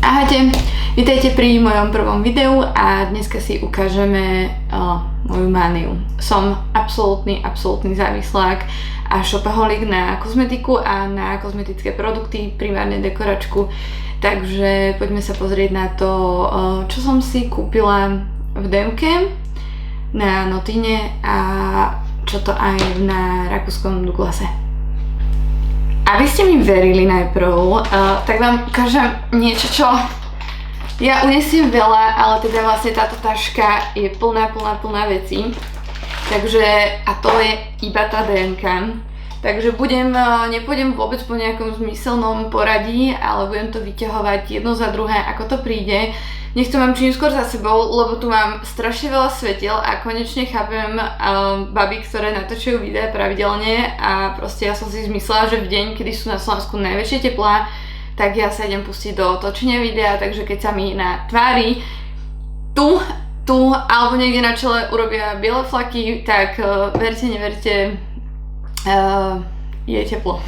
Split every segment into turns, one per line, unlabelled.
Ahojte, vítajte pri mojom prvom videu a dneska si ukážeme moju mániu. Som absolútny závislák a shopaholic na kozmetiku a na kozmetické produkty, primárne dekoračku. Takže poďme sa pozrieť na to, čo som si kúpila v Demke, na Notine a čo to aj na rakúskom Douglase. Aby ste mi verili najprv, tak vám ukážem niečo, čo ja unesiem veľa, ale teda vlastne táto taška je plná vecí. Takže, a to je iba tá DMK. Takže nepôjdem vôbec po nejakom zmyselnom poradí, ale budem to vyťahovať jedno za druhé, ako to príde. Nech to mám čím skôr za sebou, lebo tu mám strašne veľa svetiel a konečne chápem baby, ktoré natáčajú videá pravidelne a proste ja som si zmyslela, že v deň, kedy sú na Slovensku najväčšie teplá, tak ja sa idem pustiť do točenia videa, takže keď sa mi na tvári tu alebo niekde na čele urobia biele flaky, tak verte, neverte, je teplo.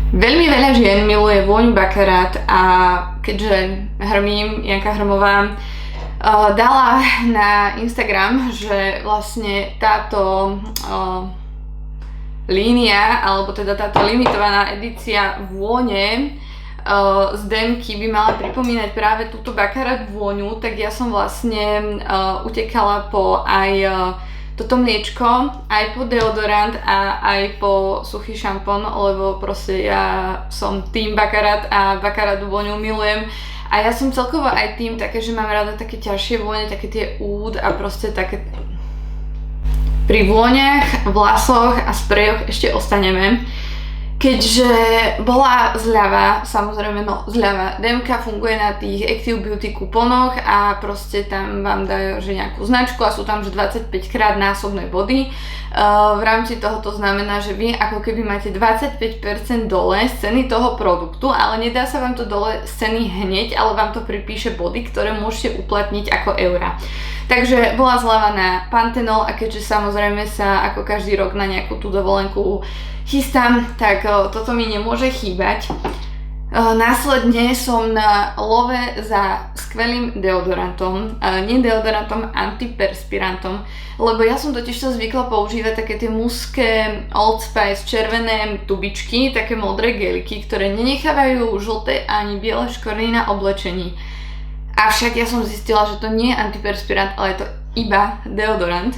Veľmi veľa žien miluje vôňu Baccarat a keďže hrmím, Janka Hrmová dala na Instagram, že vlastne táto línia, alebo teda táto limitovaná edícia vône z Demky by mala pripomínať práve túto Baccarat vôňu, tak ja som vlastne utekala po aj toto mliečko, aj po deodorant a aj po suchý šampón, lebo proste ja som tým Baccarat a Baccarat vôňu milujem. A ja som celkovo aj tým také, že mám rada také ťažšie vône, také tie úd a proste také... Pri vôňach, vlasoch a sprejoch ešte ostaneme. Keďže bola zľava, samozrejme zľava, Demka funguje na tých Active Beauty kuponoch a proste tam vám dajú že nejakú značku a sú tam že 25 krát násobné body. V rámci toho to znamená, že vy ako keby máte 25% dole z ceny toho produktu, ale nedá sa vám to dole z ceny hneď, ale vám to pripíše body, ktoré môžete uplatniť ako eurá. Takže bola zľava na Panthenol a keďže samozrejme sa ako každý rok na nejakú tú dovolenku chystám, tak toto mi nemôže chýbať. Následne som na love za skvelým deodorantom, nie deodorantom, antiperspirantom, lebo ja som totiž to zvykla používať také tie mužské Old Spice červené tubičky, také modré geliky, ktoré nenechávajú žlté ani biele škvrny na oblečení. Avšak ja som zistila, že to nie je antiperspirant, ale je to iba deodorant.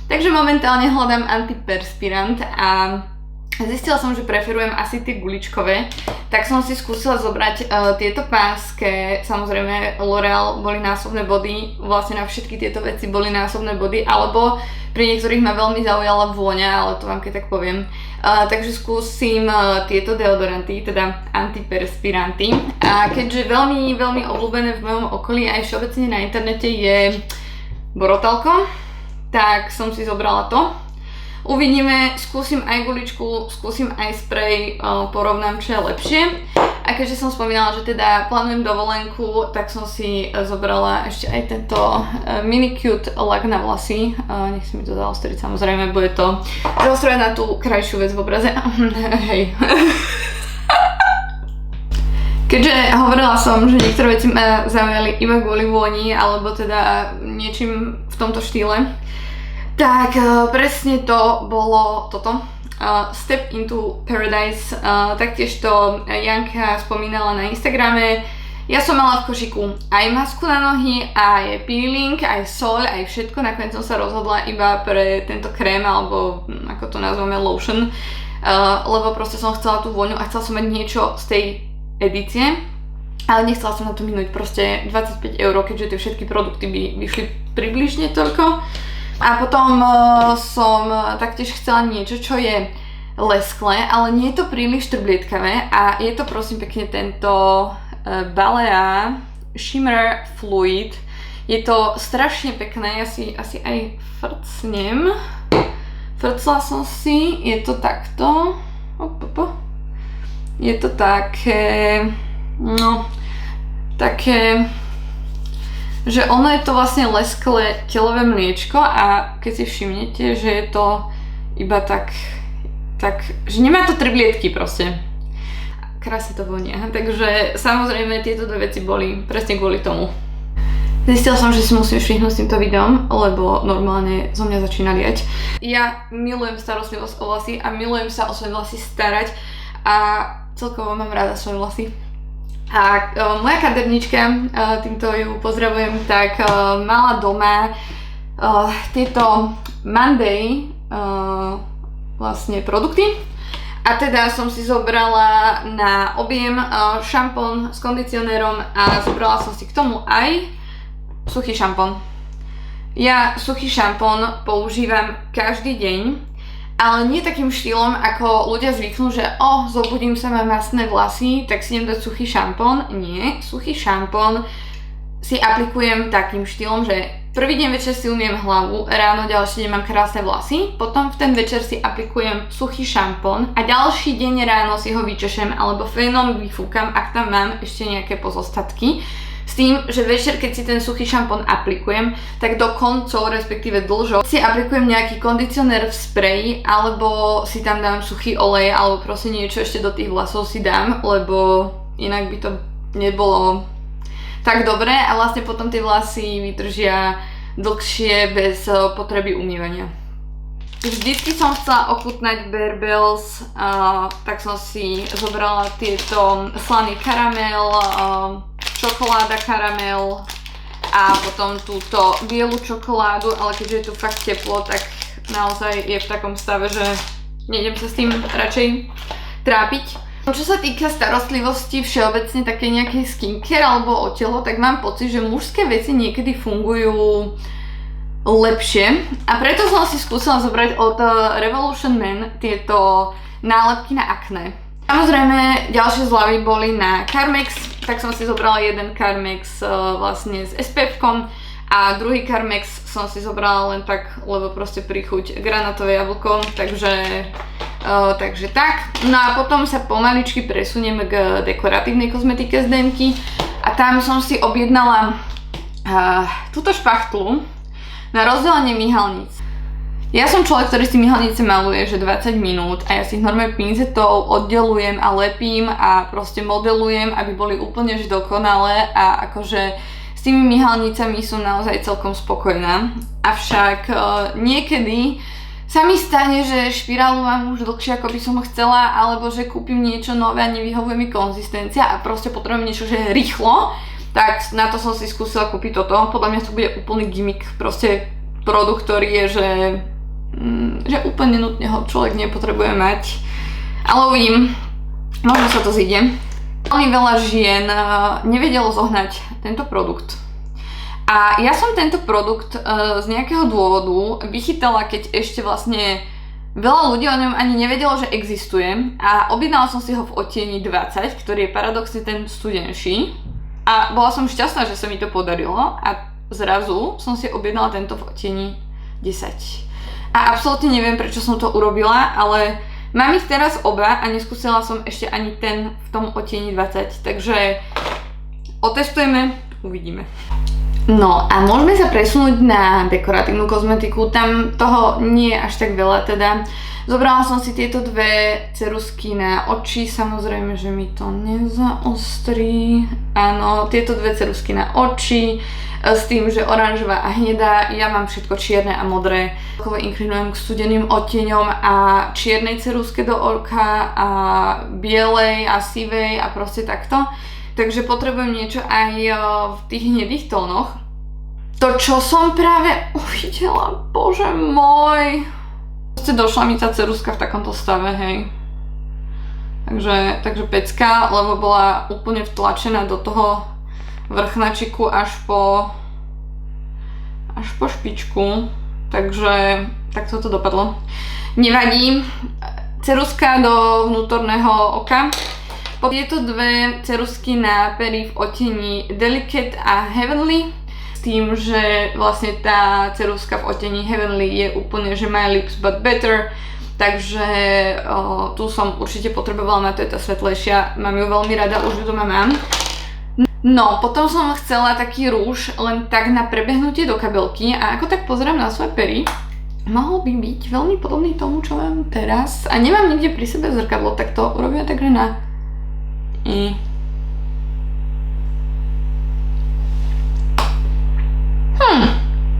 Takže momentálne hľadám antiperspirant a zistila som, že preferujem asi tie guličkové, tak som si skúsila zobrať tieto páske, samozrejme L'Oreal boli násobné body, vlastne na všetky tieto veci boli násobné body, alebo pri niektorých ma veľmi zaujala vôňa, ale to vám keď tak poviem. Takže skúsim tieto deodoranty, teda antiperspiranty. A keďže veľmi obľúbené v mojom okolí aj všeobecne na internete je borotalko, tak som si zobrala to. Uvidíme, skúsim aj guličku, skúsim aj sprej, porovnám čo je lepšie. A keďže som spomínala, že teda plánujem dovolenku, tak som si zobrala ešte aj tento mini cute lak na vlasy. Nech si mi to zaostriť, samozrejme, bude to zaostrať na tú krajšiu vec v obraze. Hej. Keďže hovorila som, že niektoré veci ma zaujali iba kvôli vôni, alebo teda niečím v tomto štýle, tak presne to bolo toto. Step into Paradise, taktiež to Janka spomínala na Instagrame. Ja som mala v košiku aj masku na nohy, aj peeling, aj soľ, aj všetko. Nakoniec som sa rozhodla iba pre tento krém, alebo ako to nazveme lotion, lebo proste som chcela tú vôňu a chcela som mať niečo z tej edície, ale nechcela som na to minúť proste 25 €, keďže tie všetky produkty by vyšli približne toľko. A potom som taktiež chcela niečo, čo je lesklé, ale nie je to príliš trblietkavé a je to prosím pekne tento Balea Shimmer Fluid. Je to strašne pekné, ja si asi aj frcnem. Frcla som si, je to takto. Je to také, že ono je to vlastne lesklé telové mliečko a keď si všimnete, že je to iba tak, že nemá to trblietky proste. krásne to vonia. Takže samozrejme tieto dve veci boli presne kvôli tomu. Zistila som, že si musím švihnúť s týmto videom, lebo normálne zo mňa začína liať. Ja milujem starostlivosť o vlasy a milujem sa o svoje vlasy starať a celkovo mám rada svoje vlasy. A moja kadernička, týmto ju pozdravujem, tak mala doma tieto Monday vlastne produkty. A teda som si zobrala na objem šampón s kondicionérom a zobrala som si k tomu aj suchý šampón. Ja suchý šampón používam každý deň, ale nie takým štýlom, ako ľudia zvyknú, že zobudím sa, mám masné vlasy, tak si idem dať suchý šampón. Nie, suchý šampón si aplikujem takým štýlom, že prvý deň večer si umiem hlavu, ráno ďalší deň mám krásne vlasy, potom v ten večer si aplikujem suchý šampón a ďalší deň ráno si ho vyčešem alebo fénom vyfúkam, ak tam mám ešte nejaké pozostatky. S tým, že večer, keď si ten suchý šampón aplikujem, tak do koncov, respektíve dlžov, si aplikujem nejaký kondicionér v spreji, alebo si tam dám suchý olej, alebo proste niečo ešte do tých vlasov si dám, lebo inak by to nebolo tak dobré a vlastne potom tie vlasy vydržia dlhšie bez potreby umývania. Vždycky som chcela ochutnať Bare Bells, tak som si zobrala tieto slaný karamel, čokoláda karamel a potom túto bielu čokoládu, ale keďže je tu fakt teplo, tak naozaj je v takom stave, že nejdem sa s tým radšej trápiť. Čo sa týka starostlivosti všeobecne také nejakej skincare alebo o telo, tak mám pocit, že mužské veci niekedy fungujú lepšie a preto som si skúsila zobrať od Revolution Men tieto nálepky na akné. Samozrejme, ďalšie zľavy boli na Carmex, tak som si zobrala jeden Carmex vlastne s SPF-kom a druhý Carmex som si zobrala len tak, lebo proste príchuť granátové jablko, takže tak. No a potom sa pomaličky presuniem k dekoratívnej kozmetike z Demky a tam som si objednala túto špachtlu na rozdelenie myhalníc. Ja som človek, ktorý si myhalnice maluje, že 20 minút a ja si ich normálne pinzetou oddelujem a lepím a proste modelujem, aby boli úplne že dokonalé a akože s tými myhalnicami som naozaj celkom spokojná. Avšak niekedy sa mi stane, že špirálu mám už dlhšie ako by som chcela, alebo že kúpim niečo nové a nevyhovuje mi konzistencia a proste potrebujem niečo, že je rýchlo, tak na to som si skúsila kúpiť toto. Podľa mňa to bude úplný gimmick, proste produkt, ktorý je, že úplne nutne ho človek nepotrebuje mať. Ale uvidím, možno sa to zíde. Veľmi veľa žien nevedelo zohnať tento produkt. A ja som tento produkt z nejakého dôvodu vychytala, keď ešte vlastne veľa ľudí o ňom ani nevedelo, že existuje. A objednala som si ho v odtieni 20, ktorý je paradoxne ten studenší. A bola som šťastná, že sa mi to podarilo. A zrazu som si objednala tento v odtieni 10. A absolútne neviem, prečo som to urobila, ale mám ich teraz oba a neskúsila som ešte ani ten v tom odtieni 20, takže otestujeme, uvidíme. No a môžeme sa presunúť na dekoratívnu kozmetiku, tam toho nie je až tak veľa teda. Zobrala som si tieto dve ceruzky na oči, samozrejme, že mi to nezaostrí. Áno, tieto dve ceruzky na oči, s tým, že oranžová a hnedá, ja mám všetko čierne a modré. Celkovo inklinujem k studeným odtieňom a čiernej ceruzke do oka a bielej a sivej a proste takto. Takže potrebujem niečo aj v tých hnedých tónoch. To, čo som práve uvidela, bože môj. Proste došla mi tá ceruzka v takomto stave, hej. Takže pecka, lebo bola úplne vtlačená do toho vrchnačiku až po špičku, takže tak toto dopadlo. Nevadí, ceruzka do vnútorného oka. Tieto dve ceruzky na pery v odtieni Delicate a Heavenly, s tým, že vlastne tá ceruzka v odtieni Heavenly je úplne, že my lips but better, takže tu som určite potrebovala, to je tá svetlejšia, mám ju veľmi rada, už ju doma mám. No, potom som chcela taký rúž len tak na prebehnutie do kabelky a ako tak pozerám na svoje pery, mohol by byť veľmi podobný tomu, čo mám teraz a nemám nikde pri sebe zrkadlo, tak to urobím takže na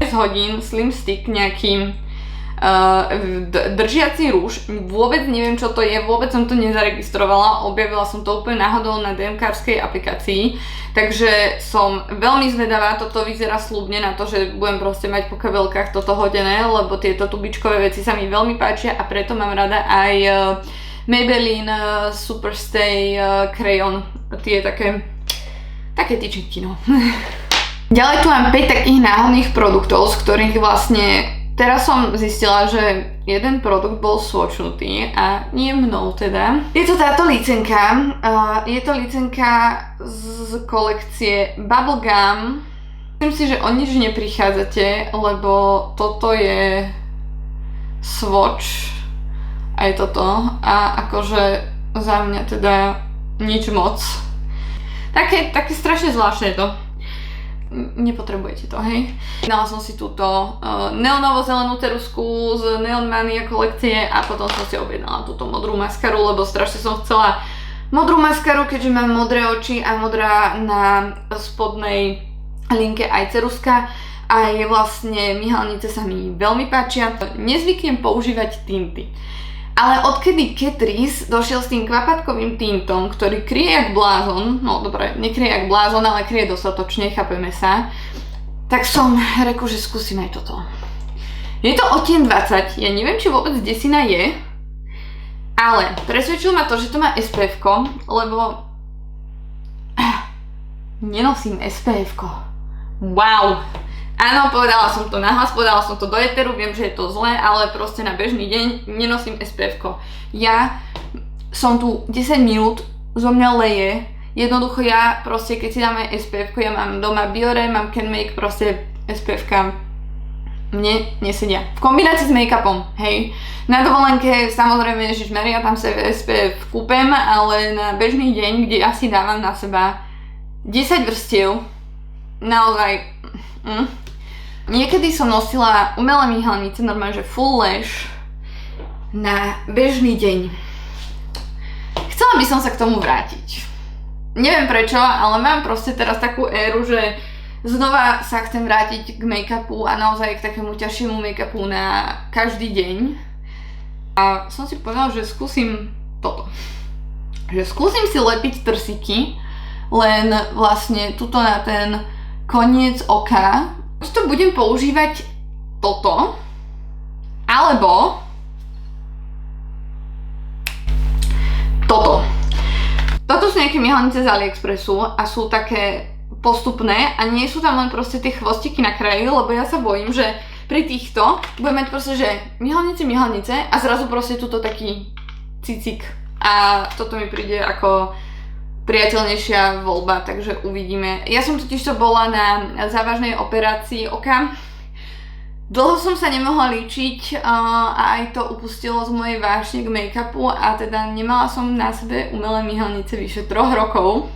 6 hodín Slim Stick nejaký držiaci rúž, vôbec neviem čo to je, vôbec som to nezaregistrovala, objavila som to úplne náhodou na DMK-rskej aplikácii, takže som veľmi zvedavá, toto vyzerá sľubne na to, že budem proste mať po kabelkách toto hodené, lebo tieto tubičkové veci sa mi veľmi páčia a preto mám rada aj Maybelline Superstay Crayon, tie také tyčinky, no. Ďalej tu mám 5 takých náhodných produktov, z ktorých vlastne teraz som zistila, že jeden produkt bol swatchnutý a nie mnou teda. Je to táto lícenka, je to lícenka z kolekcie Bubblegum. Myslím si, že o nič neprichádzate, lebo toto je swatch, aj toto, a akože za mňa teda nič moc. Také strašne zvláštne to. Nepotrebujete to, hej. Dala som si túto neonovo-zelenú terusku z Neon Mania kolekcie a potom som si objednala túto modrú maskaru, lebo strašne som chcela modrú maskaru, keďže mám modré oči a modrá na spodnej linke aj ceruska. Aj vlastne myhalnice sa mi veľmi páčia. Nezvyknem používať tinty. Ale odkedy Catrice došiel s tým kvapatkovým tintom, ktorý kryje jak blázon, no dobre, nekryje jak blázon, ale kryje dostatočne, chápeme sa, tak som reku, že skúsim aj toto. Je to odtieň 20, ja neviem, či vôbec desina je, ale presvedčilo ma to, že to má SPF-ko, lebo nenosím SPF-ko. Wow! Áno, povedala som to nahlas, povedala som to do éteru, viem, že je to zlé, ale proste na bežný deň nenosím SPF-ko. Ja som tu 10 minút, zo mňa leje, jednoducho ja proste, keď si dáme SPF-ko, ja mám doma Biore, mám Canmake, proste SPF-ka mne nesedia. V kombinácii s make-upom, hej. Na dovolenke, samozrejme, ježišmaria, tam sa SPF kúpem, ale na bežný deň, kde ja si dávam na seba 10 vrstiev, naozaj... Niekedy som nosila umelé myhalnice, normálne, že full lash na bežný deň. Chcela by som sa k tomu vrátiť. Neviem prečo, ale mám proste teraz takú éru, že znova sa chcem vrátiť k make-upu a naozaj k takému ťažšiemu make-upu na každý deň. A som si povedala, že skúsim toto. Že skúsim si lepiť trsíky, len vlastne tuto na ten koniec oka. To budem používať toto, alebo toto. Toto sú nejaké myhalnice z AliExpressu a sú také postupné a nie sú tam len proste tie chvostiky na kraji, lebo ja sa bojím, že pri týchto budem mať proste, že myhalnice a zrazu proste tuto taký cicik a toto mi príde ako priateľnejšia voľba, takže uvidíme. Ja som totižto bola na závažnej operácii oka. Dlho som sa nemohla líčiť a aj to upustilo z mojej vášne k make-upu a teda nemala som na sebe umelé myhalnice vyše 3 rokov.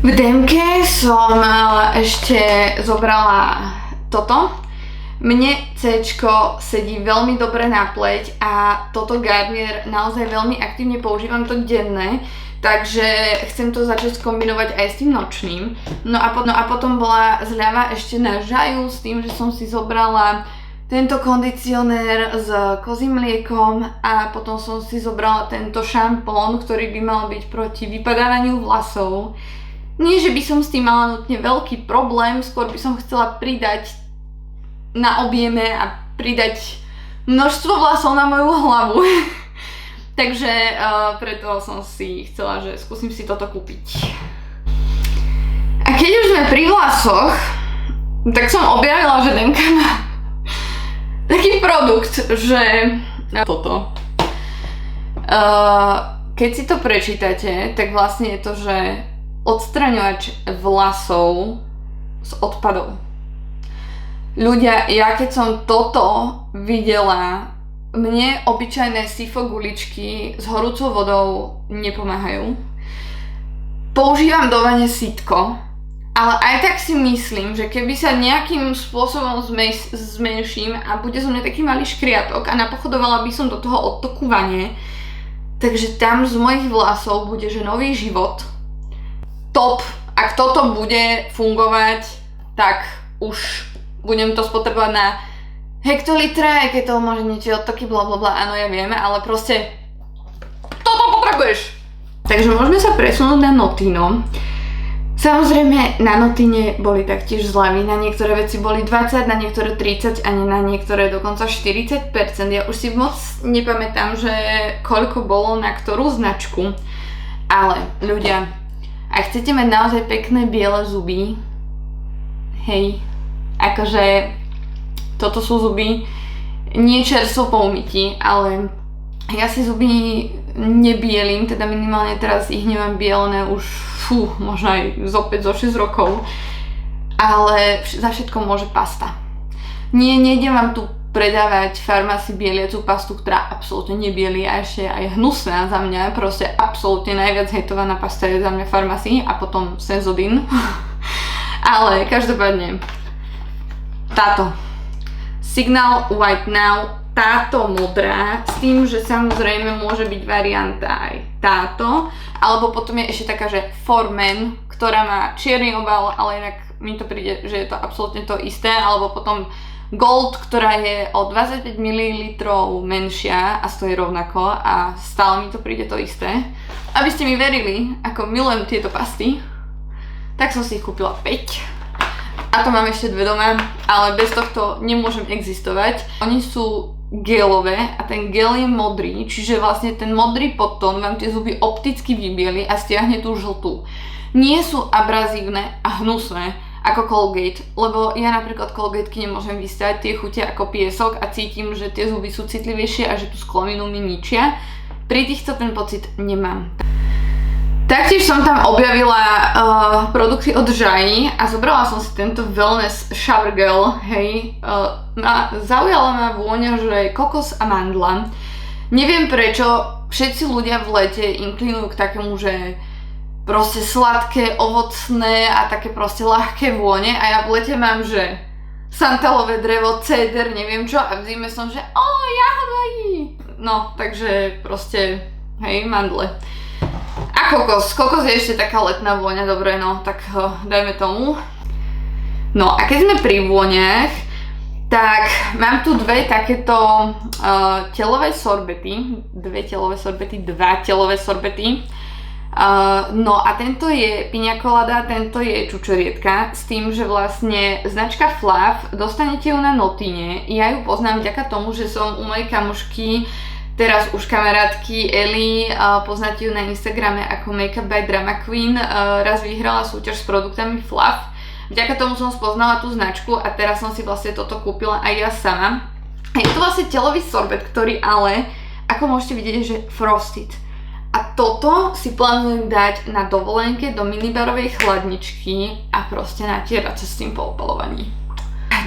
V DMke som ešte zobrala toto. Mne C-čko sedí veľmi dobre na pleť a toto Garnier naozaj veľmi aktívne používam to denné. Takže chcem to začať kombinovať aj s tým nočným. No a potom bola zľava ešte na žaju s tým, že som si zobrala tento kondicionér s kozím mliekom a potom som si zobrala tento šampón, ktorý by mal byť proti vypadávaniu vlasov. Nie, že by som s tým mala nutne veľký problém, skôr by som chcela pridať na objeme a pridať množstvo vlasov na moju hlavu. Takže preto som si chcela, že skúsim si toto kúpiť. A keď už sme pri vlasoch, tak som objavila, že Demka má taký produkt, že toto. Keď si to prečítate, tak vlastne je to, že odstraňovač vlasov z odpadov. Ľudia, ja keď som toto videla, mne obyčajné sifo guličky s horúcou vodou nepomáhajú. Používam do vane sitko, ale aj tak si myslím, že keby sa nejakým spôsobom zmenším a bude zo mňa taký malý škriatok a napochodovala by som do toho odtoku vane, Takže tam z mojich vlasov bude, že nový život. Top. Ak toto bude fungovať, tak už budem to spotrebovať na hektolitre, aj keď to môže niečo odtoky, blablabla, áno, ja viem, ale proste toto potrebuješ. Takže môžeme sa presunúť na Notino. Samozrejme, na Notine boli taktiež zľavy, na niektoré veci boli 20, na niektoré 30 a na niektoré dokonca 40%. Ja už si moc nepamätám, že koľko bolo na ktorú značku. Ale ľudia, ak chcete mať naozaj pekné biele zuby, hej, akože toto sú zuby nie čerstvo po umytí, ale ja si zuby nebielím, teda minimálne teraz ich nemám bielené už možno aj zo 5-6 rokov, ale za všetko môže pasta. Nejdem vám tu predávať Farmácii bieliacu pastu, ktorá absolútne nebielí a ešte aj hnusná za mňa, proste absolútne najviac hejtovaná pasta je za mňa Farmácii a potom Sensodyne. Ale každopádne táto Signal White Now, táto modrá, s tým, že samozrejme môže byť varianta aj táto, alebo potom je ešte taká, že For Men, ktorá má čierny obal, ale inak mi to príde, že je to absolútne to isté, alebo potom Gold, ktorá je o 25 ml menšia a stojí rovnako a stále mi to príde to isté. Aby ste mi verili, ako milujem tieto pasty, tak som si ich kúpila 5. A to mám ešte 2 doma, ale bez tohto nemôžem existovať. Oni sú gelové a ten gel je modrý, čiže vlastne ten modrý podtón vám tie zuby opticky vybieli a stiahne tú žltú. Nie sú abrazívne a hnusné ako Colgate, lebo ja napríklad Colgateky nemôžem vystať, tie chutia ako piesok a cítim, že tie zuby sú citlivejšie a že tú sklovinu mi ničia. Pri týchto ten pocit nemám. Taktiež som tam objavila produkty od Jai a zobrala som si tento Wellness Shower Gel, hej. Zaujala ma vôňa, že kokos a mandla. Neviem prečo, všetci ľudia v lete inklinujú k takému, že proste sladké, ovocné a také proste ľahké vône a ja v lete mám, že santalové drevo, céder, neviem čo a v zime som, že jahody. No, takže proste, hej, mandle. A kokos. Kokos je ešte taká letná vôňa, dobre, no, tak dajme tomu. No a keď sme pri vôňach, tak mám tu dve takéto telové sorbety. Dva telové sorbety. No a tento je piña colada, tento je čučorietka, s tým, že vlastne značka Fluff, dostanete ju na Notine. Ja ju poznám vďaka tomu, že som u mojej kamošky, teraz už kamarátky Eli, poznáte ju na Instagrame ako Makeup by Drama Queen, raz vyhrala súťaž s produktami Fluff. Vďaka tomu som spoznala tú značku a teraz som si vlastne toto kúpila aj ja sama. Je to vlastne telový sorbet, ktorý ale, ako môžete vidieť, je že frosted. A toto si plánujem dať na dovolenke do minibarovej chladničky a proste natierať sa s tým po opalovaní.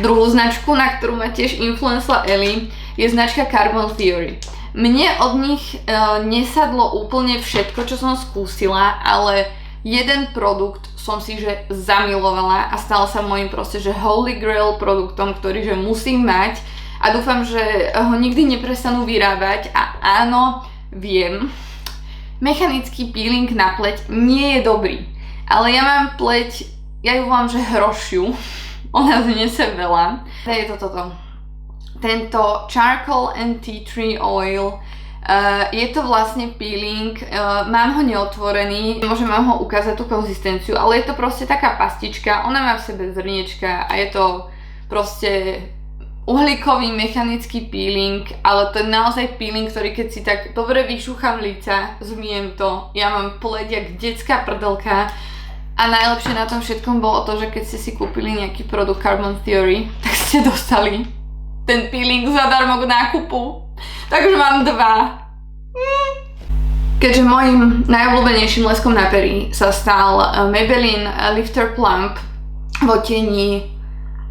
Druhú značku, na ktorú ma tiež influencela Eli, je značka Carbon Theory. Mne od nich nesadlo úplne všetko, čo som skúsila, ale jeden produkt som si že zamilovala a stal sa môjim proste, že holy grail produktom, ktorý že musím mať a dúfam, že ho nikdy neprestanú vyrábať a áno, viem, mechanický peeling na pleť nie je dobrý, ale ja mám pleť, ja ju volám, že hrošiu, ona znese veľa. Je to toto. Tento Charcoal and Tea Tree Oil, je to vlastne peeling, mám ho neotvorený, môžem vám ho ukázať tú konzistenciu, ale je to proste taká pastička, ona má v sebe zrniečka a je to proste uhlíkový mechanický peeling, ale to je naozaj peeling, ktorý keď si tak dobre vyšúcham líca, zmijem to, ja mám pleť jak detská prdelka a najlepšie na tom všetkom bolo to, že keď ste si kúpili nejaký produkt Carbon Theory, tak ste dostali ten peeling zadarmo k nákupu. Takže mám 2. Keďže môjim najobľúbenejším leskom na pery sa stal Maybelline Lifter Plump v odtieni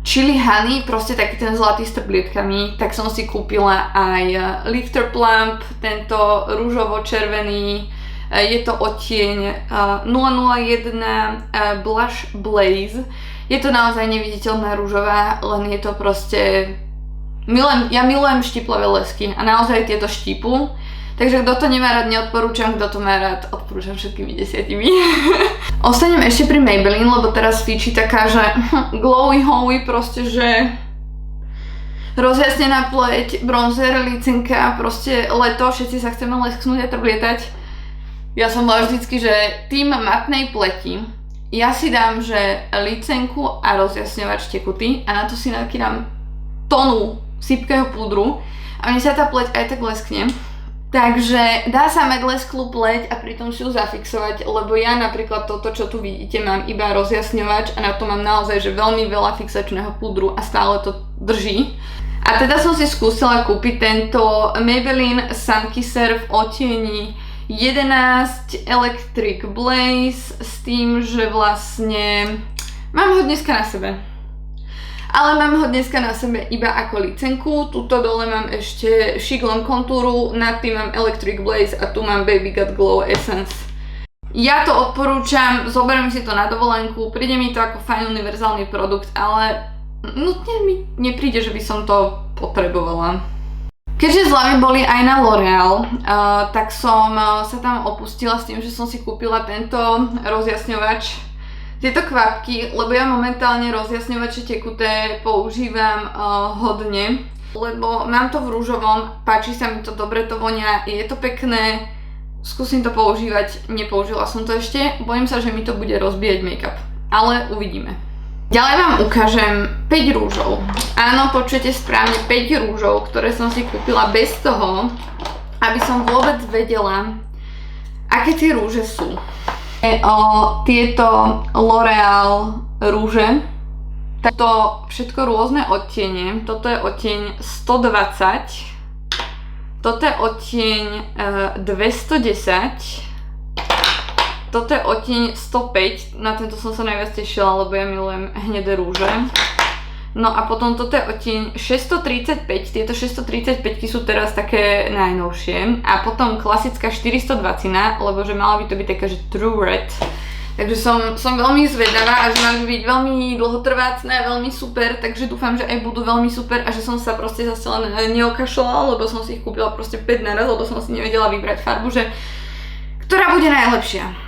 Chili Honey, proste taký ten zlatý s trblietkami, tak som si kúpila aj Lifter Plump, tento rúžovo-červený, je to odtieň 001 Blush Blaze. Je to naozaj neviditeľná rúžová, len je to proste... Ja milujem štiplavé lesky a naozaj tieto štipu. Takže kto to nemá rád, neodporúčam, kto to má rád, odporúčam všetkými 10. Ostanem ešte pri Maybelline, lebo teraz fíči taká, že glowy howy, proste, že rozjasnená pleť, bronzer, licenka, proste leto, všetci sa chceme lesknúť a trblietať. Ja som bola vždycky, že tým matnej pleti, ja si dám, že licenku a rozjasňovač tekutý a na to si nakýdam tonu sypkého púdru a mne sa tá pleť aj tak leskne. Takže dá sa mať lesklú pleť a pritom si ju zafixovať, lebo ja napríklad toto, čo tu vidíte, mám iba rozjasňovač a na to mám naozaj že veľmi veľa fixačného púdru a stále to drží. A teda som si skúsila kúpiť tento Maybelline Sun Kisser v odtieni 11 Electric Blaze s tým, že vlastne mám ho dneska na sebe. Ale mám ho dneska na sebe iba ako licenku. Tuto dole mám ešte Chic Lome kontúru, nad tým mám Electric Blaze a tu mám Baby Got Glow Essence. Ja to odporúčam, zoberiem si to na dovolenku, príde mi to ako fajn univerzálny produkt, ale nutne mi nepríde, že by som to potrebovala. Keďže zľavy boli aj na L'Oreal, tak som sa tam opustila s tým, že som si kúpila tento rozjasňovač, tieto kvapky, lebo ja momentálne rozjasňovače tekuté používam hodne, lebo mám to v rúžovom, páči sa mi to, dobre to vonia, je to pekné, skúsim to používať, nepoužila som to ešte, bojím sa, že mi to bude rozbíjať make-up, ale uvidíme. Ďalej vám ukážem 5 rúžov. Áno, počujete správne, 5 rúžov, ktoré som si kúpila bez toho, aby som vôbec vedela, aké tie rúže sú. Tieto L'Oreal rúže, to všetko rôzne odtiene. Toto je odtieň 120, toto je odtieň 210, toto je odtieň 105, na tento som sa najviac tešila, lebo ja milujem hnedé rúže. No a potom toto je odtieň 635, tieto 635 sú teraz také najnovšie. A potom klasická 420, lebo že mala by to byť taká, že true red. Takže som veľmi zvedavá a že majú byť veľmi dlhotrvácne, veľmi super, takže dúfam, že aj budú veľmi super a že som sa proste zase len neokašľala, lebo som si ich kúpila proste 5 naraz, lebo som si nevedela vybrať farbu, že ktorá bude najlepšia.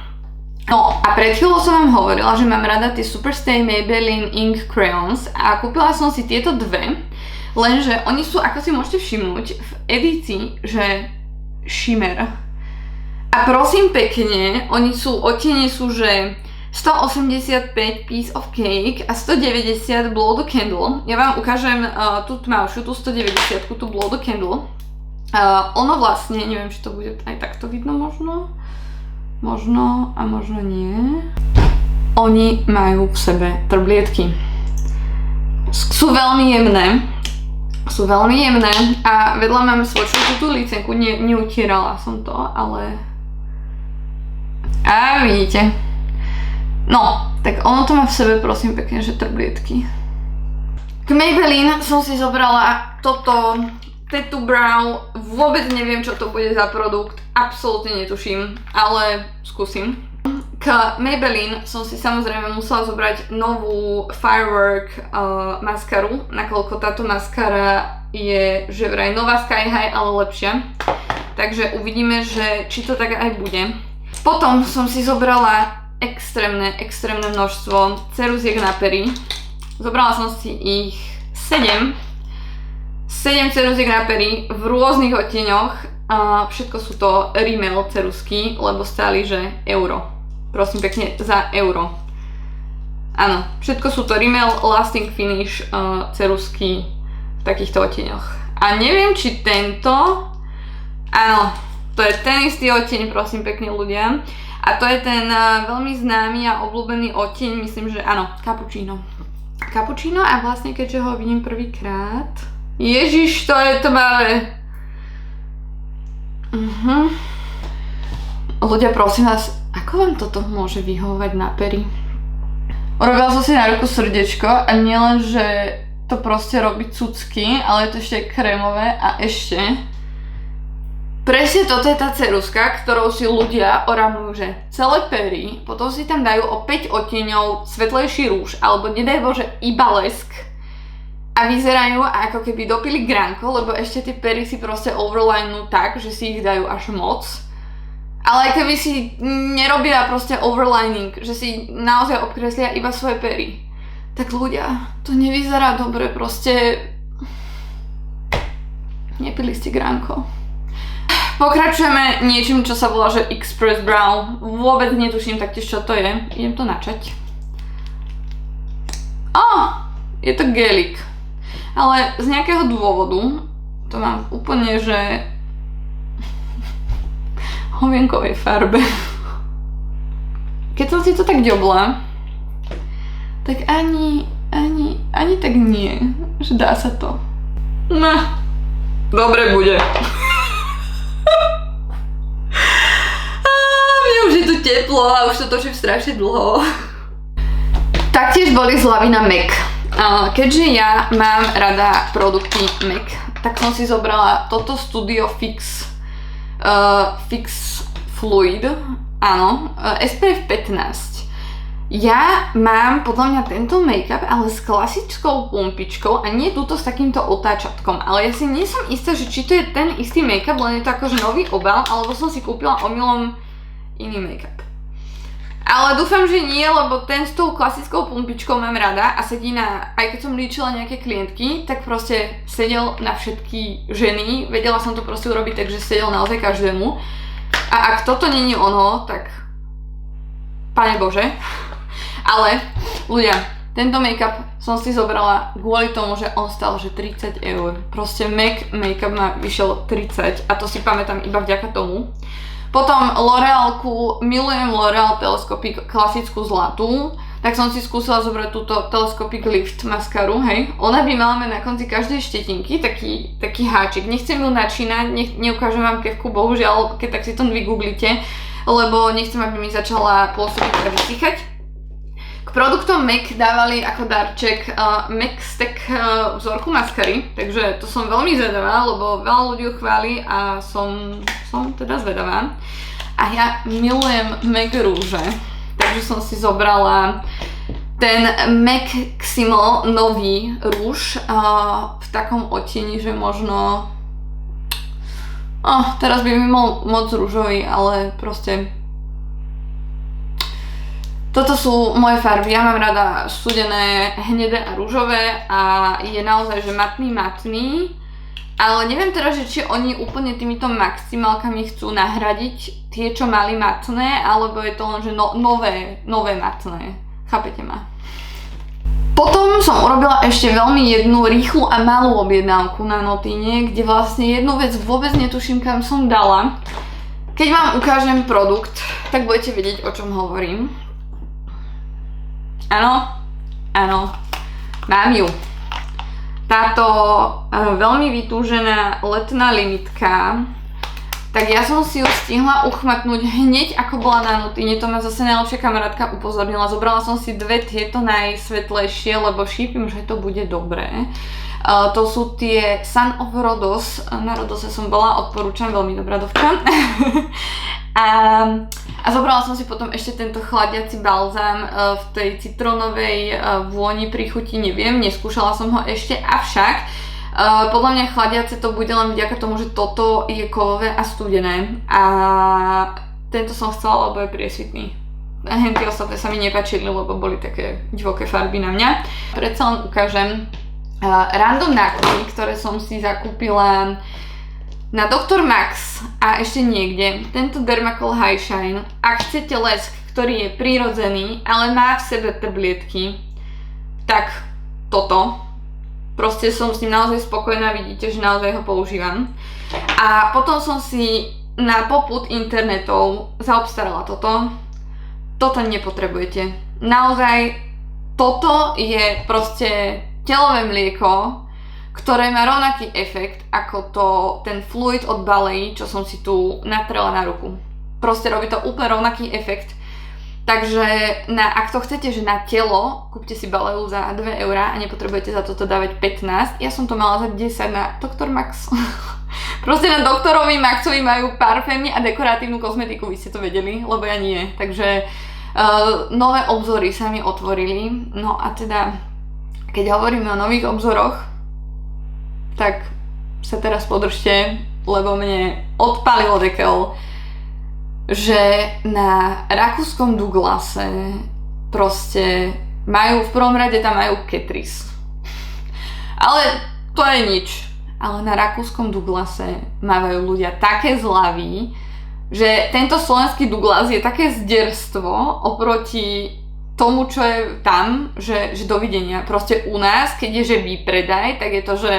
No a pred chvíľou som vám hovorila, že mám rada tie Superstay Maybelline Ink Crayons a kúpila som si tieto dve, lenže oni sú, ako si môžete všimnúť, v edícii, že shimmer. A prosím pekne, oni sú, odtiene sú, že 185 Piece of Cake a 190 Blow the Candle. Ja vám ukážem tú tmavšiu, tú 190, tú Blow the Candle. Ono vlastne, neviem, či to bude aj takto vidno možno. Možno a možno nie. Oni majú v sebe trblietky. Sú veľmi jemné. Sú veľmi jemné a vedľa mám svočnú tú licenku. Neutierala som to, ale... A vidíte. No, tak ono to má v sebe, prosím pekne, že trblietky. K Maybelline som si zobrala toto Tattoo Brow, vôbec neviem, čo to bude za produkt, absolútne netuším, ale skúsim. K Maybelline som si samozrejme musela zobrať novú Firework maskaru, nakoľko táto maskara je, že vraj nová Sky High, ale lepšia. Takže uvidíme, že či to tak aj bude. Potom som si zobrala extrémne množstvo ceruziek na pery. Zobrala som si ich 7 ceruziek na pery v rôznych odtieňoch. Všetko sú to Rimmel ceruzky, lebo stáli, že euro. Prosím pekne, za euro. Áno, všetko sú to Rimmel Lasting Finish ceruzky v takýchto odtieňoch. A neviem, či tento... Áno, to je ten istý odtieň, prosím pekne ľudia. A to je ten veľmi známy a obľúbený odtieň, myslím, že áno, Cappuccino. Cappuccino a vlastne keďže ho vidím prvýkrát... Ježiš, to je tmavé. Ľudia, prosím vás, ako vám toto môže vyhovovať na pery? Urobila som si na ruku srdiečko a nielen, že to proste robí cucky, ale je to ešte krémové a ešte... Presne toto je tá ceruzka, ktorou si ľudia oramujú, že celé pery, potom si tam dajú o 5 odtieňov svetlejší rúž, alebo nedaj Bože iba lesk. a vyzerajú ako keby dopili gránko, lebo ešte tie pery si proste overlinú tak, že si ich dajú až moc. Ale keby si nerobia proste overlining, že si naozaj obkreslia iba svoje pery, tak ľudia, to nevyzerá dobre, proste nepili ste gránko. Pokračujeme niečím, čo sa volá, že Express Brow. Vôbec netuším taktiež, čo to je. Idem to načať. Je to gelik. Ale z nejakého dôvodu to mám úplne, že hovienkovej farbe. Keď som si to tak ďobla, tak ani tak nie, že dá sa to. No, dobre bude. Mne už je tu teplo a už to točím strašne dlho. Taktiež boli zľavy na MAC. Keďže ja mám rada produkty MAC, tak som si zobrala toto Studio Fix Fluid, áno, SPF 15. Ja mám podľa mňa tento make-up, ale s klasickou pumpičkou a nie túto s takýmto otáčatkom, ale ja si nie som istá, že či to je ten istý make-up, len je to akože nový obal, alebo som si kúpila omylom iný make-up. Ale dúfam, že nie, lebo ten s tou klasickou pumpičkou mám rada a sedí na, aj keď som líčila nejaké klientky, tak proste sedel na všetky ženy, vedela som to proste urobiť, takže sedel naozaj každému. A ak toto nie je ono, tak Pane Bože. Ale ľudia, tento make-up som si zobrala kvôli tomu, že on stal že 30 eur. Proste MAC make-up ma vyšiel 30 a to si pamätám iba vďaka tomu. Potom L'Orealku, milujem L'Oreal Telescopic klasickú zlatú, tak som si skúsila zobrať túto Telescopic Lift maskaru, hej. Ona by mala mať na konci každej štetinky taký háčik. Nechcem ju načínať, neukážem vám kevku, bohužiaľ, keď tak si to vygooglite, lebo nechcem, aby mi začala pôsobiť a vysychať. K produktom MAC dávali ako darček MAC Stack vzorku maskary, takže to som veľmi zvedavá, lebo veľa ľudí ju chváli a som teda zvedavá. A ja milujem MAC rúže, takže som si zobrala ten Maximo nový rúž v takom odtieni, že možno teraz by mi mal moc rúžový, ale proste toto sú moje farby, ja mám rada studené, hnedé a rúžové a je naozaj, že matný, ale neviem teraz, že či oni úplne týmito maximálkami chcú nahradiť tie, čo mali matné, alebo je to len, že nové matné, chápete ma? Potom som urobila ešte veľmi jednu rýchlu a malú objednávku na Notine, kde vlastne jednu vec vôbec netuším, kam som dala. Keď vám ukážem produkt, tak budete vedieť, o čom hovorím. Áno, mám ju. Táto veľmi vytúžená letná limitka, tak ja som si ju stihla uchmatnúť hneď ako bola na Notine, to ma zase najlepšia kamarátka upozornila. Zobrala som si dve tieto najsvetlejšie, lebo šípim, že to bude dobré. To sú tie Sun of Rhodos, na Rhodose som bola, odporúčam, veľmi dobrá dovka. A zobrala som si potom ešte tento chladiaci balzám v tej citrónovej vôni pri chuti, neviem, neskúšala som ho ešte, avšak podľa mňa chladiace to bude len vďaka tomu, že toto je kovové a studené a tento som chcela, lebo je priesvitný. Henty ostatné sa mi nepáčili, lebo boli také divoké farby na mňa. Predsa len ukážem random nákupy, ktoré som si zakúpila na Dr. Max a ešte niekde. Tento Dermacol High Shine. Ak chcete lesk, ktorý je prirodzený, ale má v sebe tablietky, tak toto. Proste som s ním naozaj spokojná, vidíte, že naozaj ho používam. A potom som si na popud internetov zaobstarala toto. Toto nepotrebujete. Naozaj, toto je proste telové mlieko, ktoré má rovnaký efekt ako ten fluid od Balei, čo som si tu natrela na ruku. Proste robí to úplne rovnaký efekt. Takže ak to chcete, že na telo, kúpte si Baleu za 2 eurá a nepotrebujete za toto dávať 15. Ja som to mala za 10 na Dr. Max. Proste na Doktorovi Maxovi majú parfémy a dekoratívnu kozmetiku, vy ste to vedeli, lebo ja nie. Takže nové obzory sa mi otvorili. No a teda keď hovoríme o nových obzoroch, tak sa teraz podržte, lebo mne odpalilo dekel, že na rakúskom Douglase proste majú, v prvom rade tam majú Catrice. Ale to je nič. Ale na rakúskom Douglase mávajú ľudia také zľavy, že tento slovenský Douglas je také zderstvo oproti tomu, čo je tam, že dovidenia. Proste u nás, keď je že výpredaj, tak je to, že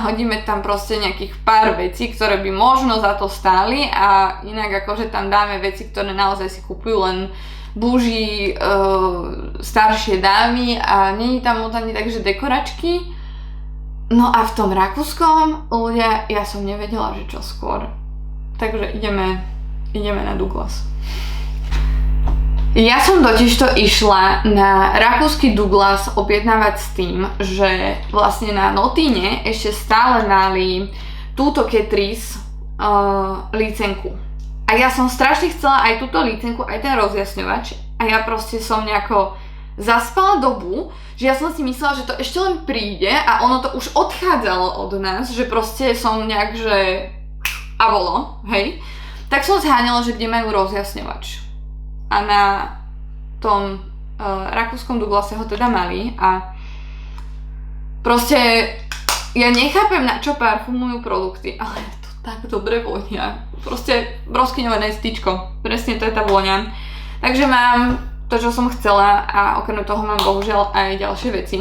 hodíme tam proste nejakých pár vecí, ktoré by možno za to stáli a inak akože tam dáme veci, ktoré naozaj si kupujú len búži staršie dámy a není tam moc ani takže dekoračky. No a v tom rakúskom ľudia, ja som nevedela, že čo skôr. Takže ideme na Douglas. Ja som totižto išla na rakúsky Douglas objednávať s tým, že vlastne na Notine ešte stále mali túto Catrice lícenku. A ja som strašne chcela aj túto lícenku, aj ten rozjasňovač. A ja proste som nejako zaspala dobu, že ja som si myslela, že to ešte len príde a ono to už odchádzalo od nás, že proste som nejak, že a bolo, hej. Tak som zháňala, že kde majú rozjasňovač. A na tom rakúskom Douglase ho teda mali a proste ja nechápem, na čo parfumujú produkty, ale to tak dobre vonia. Proste broskyňové nestíčko, presne to je tá vôňa. Takže mám to, čo som chcela a okrem toho mám bohužiaľ aj ďalšie veci.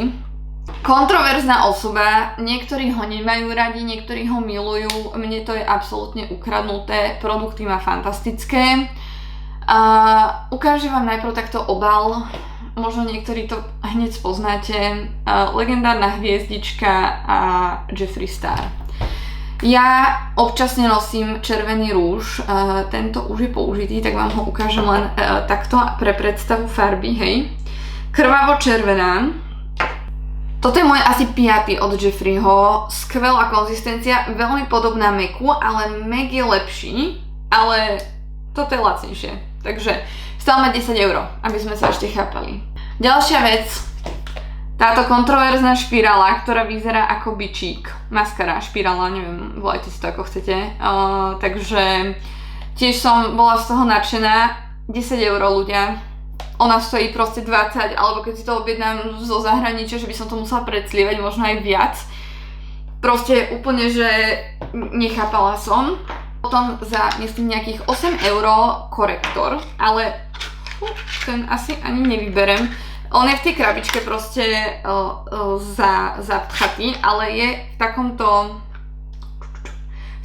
Kontroverzná osoba, niektorí ho nemajú radi, niektorí ho milujú, mne to je absolútne ukradnuté, produkty má fantastické. Ukážem vám najprv takto obal, možno niektorí to hneď spoznáte, legendárna hviezdička a Jeffree Star. Ja občasne nosím červený rúž, tento už je použitý, tak vám ho ukážem len takto pre predstavu farby, hej. Krvavo červená. Toto je môj asi 5. od Jeffreeho, skvelá konzistencia, veľmi podobná Macu, ale Mac je lepší, ale toto je lacnejšie, takže stále má 10 €, aby sme sa ešte chápali. Ďalšia vec, táto kontroverzná špirála, ktorá vyzerá ako bičík, maskara, špirála, neviem, volajte si to ako chcete, takže tiež som bola z toho nadšená, 10 € ľudia. Ona stojí proste 20, alebo keď si to objednám zo zahraničia, že by som to musela predslievať, možno aj viac. Proste úplne, že nechápala som. Potom za, myslím, nejakých 8 € korektor, ale ten asi ani nevyberem. On je v tej krabičke proste zapchatý, ale je v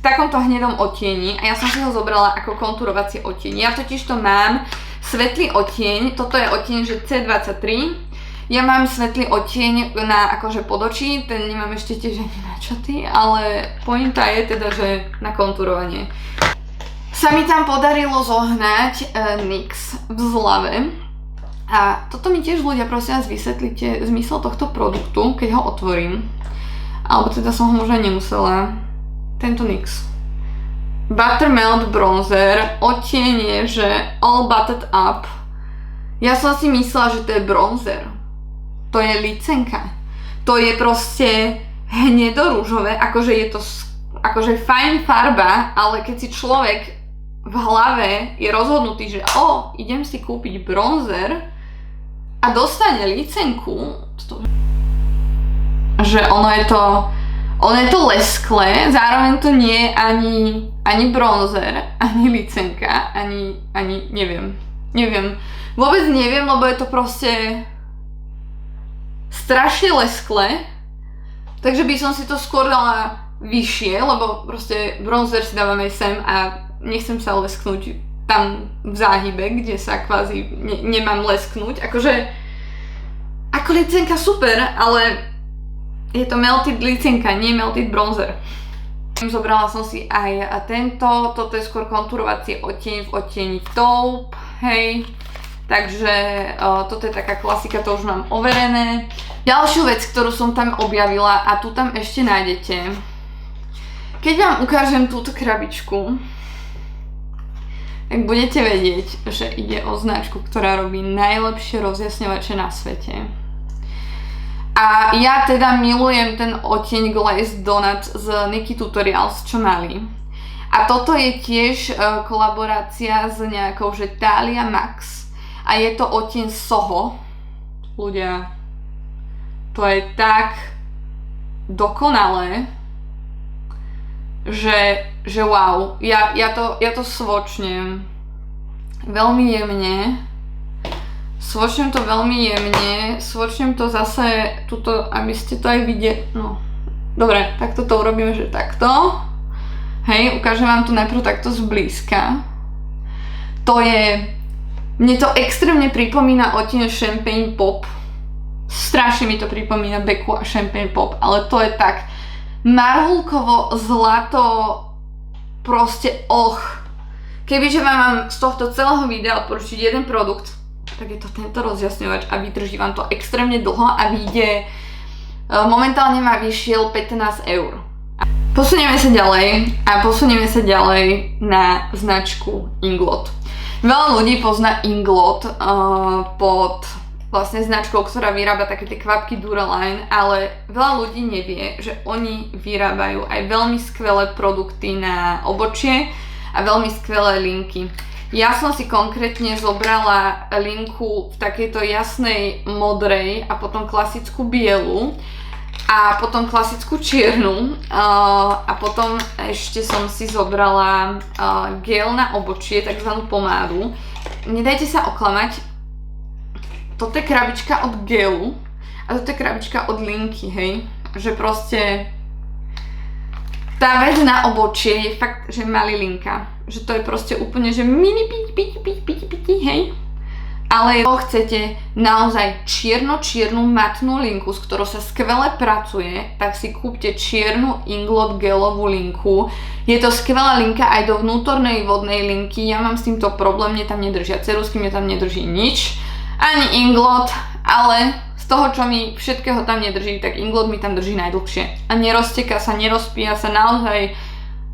takomto hnedom odtieni a ja som si ho zobrala ako konturovacie odtieni. Ja totiž to mám svetlý odtieň, toto je odtieň, že C23. Ja mám svetlý odtieň na akože podočí, ten nemám ešte tiež ani načatý, ale pointa je teda, že na konturovanie. Sa mi tam podarilo zohnať NYX v zlave. A toto mi tiež ľudia, prosím vás, vysvetlite zmysel tohto produktu, keď ho otvorím. Alebo teda som ho možno nemusela. Tento NYX. Buttermelt bronzer, odtieň je, že all buttered up. Ja som si myslela, že to je bronzer. To je licenka. To je proste hnedo-rúžové, akože je to akože fajn farba, ale keď si človek v hlave je rozhodnutý, že idem si kúpiť bronzer a dostane licenku, že ono je to lesklé, zároveň to nie je ani bronzer, ani licenka, ani neviem. Vôbec neviem, lebo je to proste strašne lesklé, takže by som si to skôr dala vyššie, lebo proste bronzer si dávame sem a nechcem sa lesknúť tam v záhybe, kde sa kvázi nemám lesknúť. Akože, ako licenka super, ale je to melted licenka, nie melted bronzer. Zobrala som si aj tento, toto je skôr konturovací odtieň v odtieni taupe, hej. Takže toto je taká klasika, to už mám overené. Ďalšiu vec, ktorú som tam objavila a tu tam ešte nájdete. Keď vám ukážem túto krabičku, tak budete vedieť, že ide o značku, ktorá robí najlepšie rozjasňovače na svete. A ja teda milujem ten odtieň Glazed Donut z Nikky Tutorials, čo mali. A toto je tiež kolaborácia s nejakou, že Thalia Max. A je to odtieň Soho. Ľudia, to je tak dokonalé, že wow. Ja to svočnem veľmi jemne. Svočnem to veľmi jemne, svočnem to zase tuto, aby ste to aj videli, no. Dobre, tak toto urobíme, že takto. Hej, ukážem vám to najprv takto zblízka. Mne to extrémne pripomína odtieň Champagne Pop. Strašne mi to pripomína Becku a Champagne Pop, ale to je tak marhulkovo, zlato, proste Kebyže vám mám z tohto celého videa odporučiť jeden produkt, tak je to tento rozjasňovač a vydrží vám to extrémne dlho a vyjde, momentálne ma vyšiel 15 €. Posunieme sa ďalej na značku Inglot. Veľa ľudí pozná Inglot pod vlastne značkou, ktorá vyrába také tie kvapky Duraline, ale veľa ľudí nevie, že oni vyrábajú aj veľmi skvelé produkty na obočie a veľmi skvelé linky. Ja som si konkrétne zobrala linku v takejto jasnej modrej a potom klasickú bielu a potom klasickú čiernu a potom ešte som si zobrala gel na obočie, takzvanú pomádu. Nedajte sa oklamať, toto je krabička od gelu a toto je krabička od linky, hej, že proste tá vec na obočie je fakt, že malilinka. Že to je proste úplne, že mini piti, hej. Ale ak chcete naozaj čiernu matnú linku, s ktorou sa skvele pracuje, tak si kúpte čiernu Inglot gelovú linku. Je to skvelá linka aj do vnútornej vodnej linky. Ja mám s týmto problém, mne tam nedržia ceruzky, mne tam nedrží nič. Ani Inglot, ale z toho, čo mi všetkého tam nedrží, tak Inglot mi tam drží najdlhšie. A nerozteká sa, nerozpíja sa, naozaj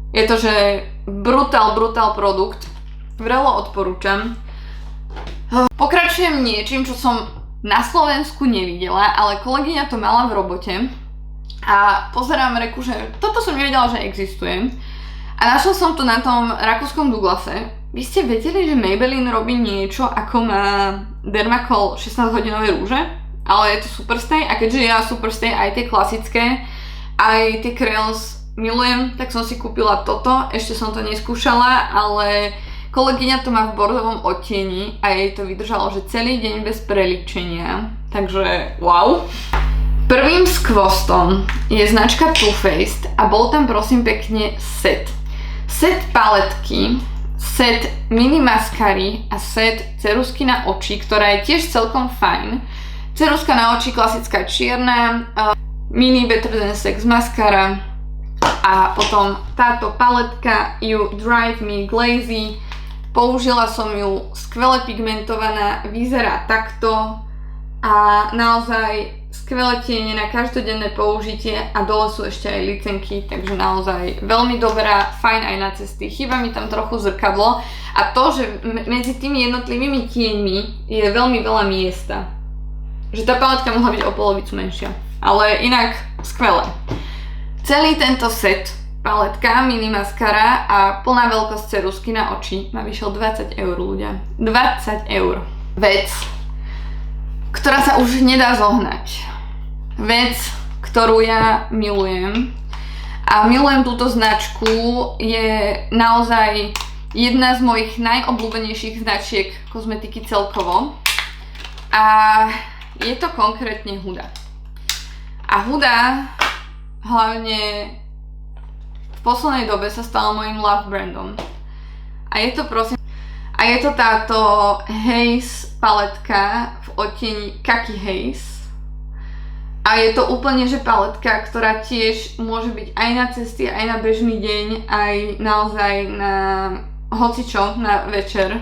je to, že brutál produkt. Vrelo odporúčam. Pokračujem niečím, čo som na Slovensku nevidela, ale kolegyňa to mala v robote. A pozerám reku, že toto som nevedela, že existuje. A našla som to na tom rakúskom Douglase. Vy ste vedeli, že Maybelline robí niečo, ako má Dermacol 16-hodinové rúže? Ale je to Superstay a keďže ja Superstay aj tie klasické, aj tie crayons milujem, tak som si kúpila toto. Ešte som to neskúšala, ale kolegyňa to má v bordovom odtieni a jej to vydržalo, že celý deň bez prelíčenia. Takže wow. Prvým skvostom je značka Too Faced a bol tam prosím pekne set. Set paletky, set mini maskary a set ceruzky na oči, ktorá je tiež celkom fajn. Ceruzka na oči klasická čierna, mini Better Than Sex maskara a potom táto paletka You Drive Me Glazy. Použila som ju, skvele pigmentovaná, vyzerá takto a naozaj skvelé tiene na každodenné použitie a dole sú ešte aj licenky, takže naozaj veľmi dobrá, fajn aj na cesty. Chýba mi tam trochu zrkadlo a to, že medzi tými jednotlivými tieňmi je veľmi veľa miesta. Že tá paletka mohla byť o polovicu menšia, ale inak skvelé. Celý tento set, paletka, mini maskara a plná veľkosť ceruzky na oči ma vyšiel 20 eur, ľudia. 20 eur. Vec, ktorá sa už nedá zohnať. Vec, ktorú ja milujem. A milujem túto značku, je naozaj jedna z mojich najobľúbenejších značiek kozmetiky celkovo. A je to konkrétne Huda. A Huda hlavne v poslednej dobe sa stala mojím love brandom. A je to táto Haze paletka v odtieni Kaki Haze. A je to úplne, že paletka, ktorá tiež môže byť aj na cesty, aj na bežný deň, aj naozaj na hocičo, na večer.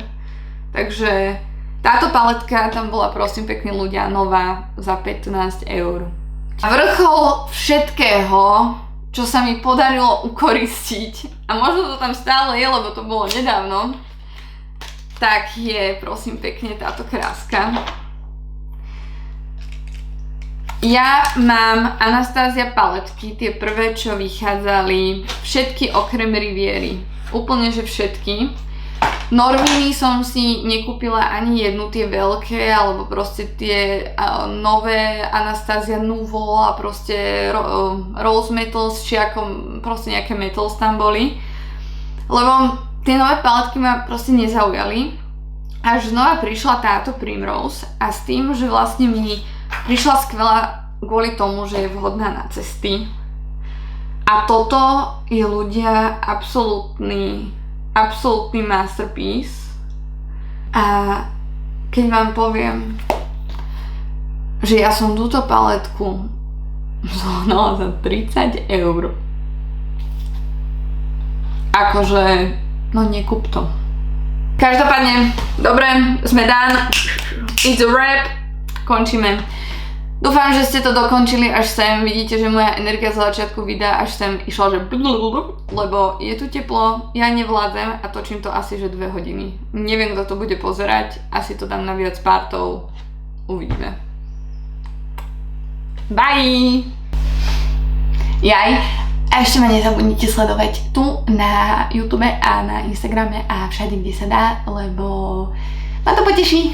Takže táto paletka tam bola prosím pekne ľudia nová za 15 eur. A vrchol všetkého, čo sa mi podarilo ukoristiť, a možno to tam stále je, lebo to bolo nedávno, tak je prosím pekne táto kráska. Ja mám Anastasia paletky, tie prvé, čo vychádzali, všetky okrem Riviery. Úplne, že všetky. Norviny som si nekúpila ani jednu, tie veľké, alebo proste tie nové Anastasia Nouveau a proste Rose Metals, či ako proste nejaké metals tam boli. Lebo tie nové paletky ma proste nezaujali. Až znova prišla táto Primrose a s tým, že vlastne mi prišla skvelá kvôli tomu, že je vhodná na cesty. A toto je ľudia absolútny masterpiece. A keď vám poviem, že ja som túto paletku zohnala za 30 €. Akože, no nekúp to. Každopádne, dobre, sme done. It's a wrap. Končíme. Dúfam, že ste to dokončili až sem. Vidíte, že moja energia z začiatku videa až sem išla, že lebo je tu teplo, ja nevládzem a točím to asi že 2 hodiny. Neviem, kto to bude pozerať, asi to dám na viac partov. Uvidíme. Bye! Jaj, a ešte ma nezabudnite sledovať tu na YouTube a na Instagrame a všade, kde sa dá, lebo ma to poteší.